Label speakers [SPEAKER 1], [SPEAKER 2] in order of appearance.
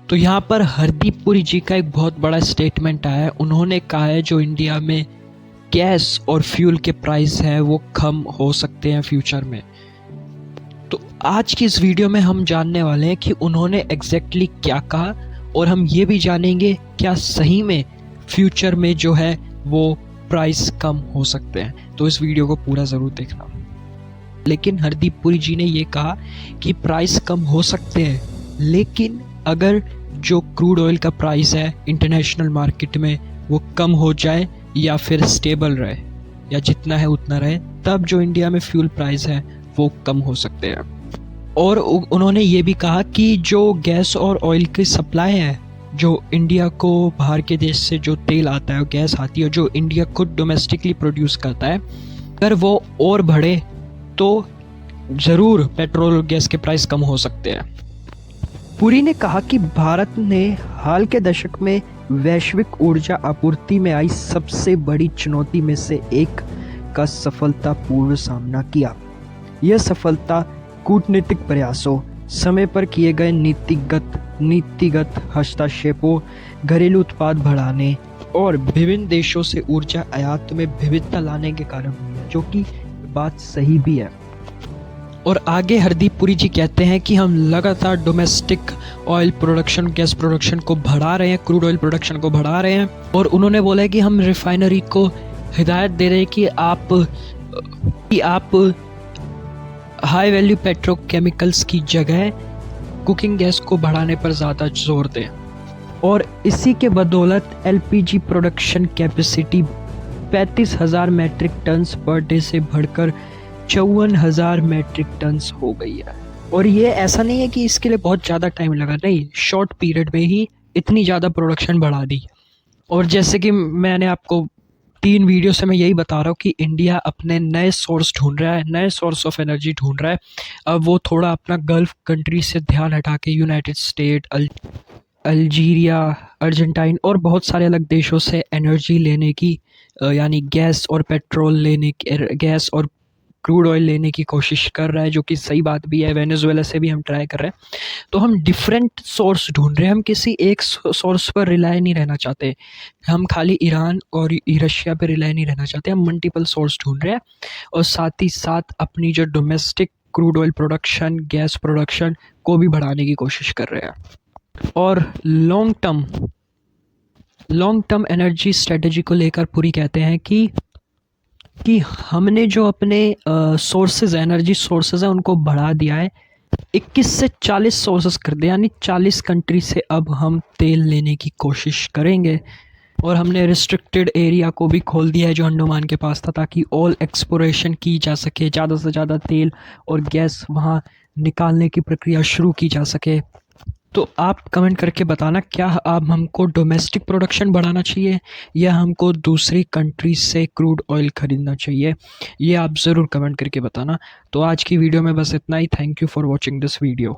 [SPEAKER 1] तो यहाँ पर हरदीप पुरी जी का एक बहुत बड़ा स्टेटमेंट आया है। उन्होंने कहा है जो इंडिया में गैस और फ्यूल के प्राइस है वो कम हो सकते हैं फ्यूचर में। तो आज की इस वीडियो में हम जानने वाले हैं कि उन्होंने एग्जैक्टली क्या कहा, और हम ये भी जानेंगे क्या सही में फ्यूचर में जो है वो प्राइस कम हो सकते हैं। तो इस वीडियो को पूरा ज़रूर देखना। लेकिन हरदीप पुरी जी ने ये कहा कि प्राइस कम हो सकते हैं, लेकिन अगर जो क्रूड ऑयल का प्राइस है इंटरनेशनल मार्केट में वो कम हो जाए या फिर स्टेबल रहे या जितना है उतना रहे, तब जो इंडिया में फ्यूल प्राइस है वो कम हो सकते हैं। और उन्होंने ये भी कहा कि जो गैस और ऑयल की सप्लाई है, जो इंडिया को बाहर के देश से जो तेल आता है, गैस आती है, जो इंडिया खुद डोमेस्टिकली प्रोड्यूस करता है, अगर वो और बढ़े तो ज़रूर पेट्रोल और गैस के प्राइस कम हो सकते हैं। पुरी ने कहा कि भारत ने हाल के दशक में वैश्विक ऊर्जा आपूर्ति में आई सबसे बड़ी चुनौती में से एक का सफलतापूर्वक सामना किया। यह सफलता कूटनीतिक प्रयासों, समय पर किए गए नीतिगत हस्तक्षेपों, घरेलू उत्पाद बढ़ाने और विभिन्न देशों से ऊर्जा आयात में विविधता लाने के कारण हुई है, जो कि बात सही भी है। और आगे हरदीप पुरी जी कहते हैं कि हम लगातार domestic oil production, gas production को बढ़ा रहे हैं, क्रूड ऑयल प्रोडक्शन को बढ़ा रहे हैं। और उन्होंने बोला है कि हम रिफाइनरी को हिदायत दे रहे हैं कि आप हाई वैल्यू पेट्रोकेमिकल्स की जगह कुकिंग गैस को बढ़ाने पर ज़्यादा जोर दें। और इसी के बदौलत LPG production capacity 35,000 metric tons per day से बढ़कर 54,000 मैट्रिक टन्स हो गई है। और ये ऐसा नहीं है कि इसके लिए बहुत ज़्यादा टाइम लगा, नहीं, शॉर्ट पीरियड में ही इतनी ज़्यादा प्रोडक्शन बढ़ा दी। और जैसे कि मैंने आपको 3 वीडियो से मैं यही बता रहा हूँ कि इंडिया अपने नए सोर्स ढूंढ रहा है, नए सोर्स ऑफ एनर्जी ढूंढ रहा है। अब वो थोड़ा अपना गल्फ कंट्री से ध्यान हटा के यूनाइटेड स्टेट, अल्जीरिया, अर्जेंटाइन और बहुत सारे अलग देशों से एनर्जी लेने की, यानी गैस और पेट्रोल लेने की, गैस और क्रूड ऑयल लेने की कोशिश कर रहा है, जो कि सही बात भी है। वेनेजुएला से भी हम ट्राई कर रहे हैं। तो हम डिफरेंट सोर्स ढूंढ रहे हैं, हम किसी एक सोर्स पर रिलाय नहीं रहना चाहते। हम खाली ईरान और रशिया पर रिलाय नहीं रहना चाहते, हम मल्टीपल सोर्स ढूंढ रहे हैं। और साथ ही साथ अपनी जो domestic crude oil production, gas production को भी बढ़ाने की कोशिश कर रहे हैं। और लॉन्ग टर्म एनर्जी स्ट्रेटजी को लेकर पुरी कहते हैं कि हमने जो अपने सोर्सेज, एनर्जी सोर्सेज हैं, उनको बढ़ा दिया है। 21 से 40 सोर्सेज कर दिया, यानी 40 कंट्री से अब हम तेल लेने की कोशिश करेंगे। और हमने रिस्ट्रिक्टेड एरिया को भी खोल दिया है जो अंडमान के पास था, ताकि ऑयल एक्सप्लोरेशन की जा सके, ज़्यादा से ज़्यादा तेल और गैस वहाँ निकालने की प्रक्रिया शुरू की जा सके। तो आप कमेंट करके बताना, क्या आप हमको डोमेस्टिक प्रोडक्शन बढ़ाना चाहिए या हमको दूसरी कंट्री से क्रूड ऑयल ख़रीदना चाहिए, ये आप ज़रूर कमेंट करके बताना। तो आज की वीडियो में बस इतना ही। Thank you for watching this video.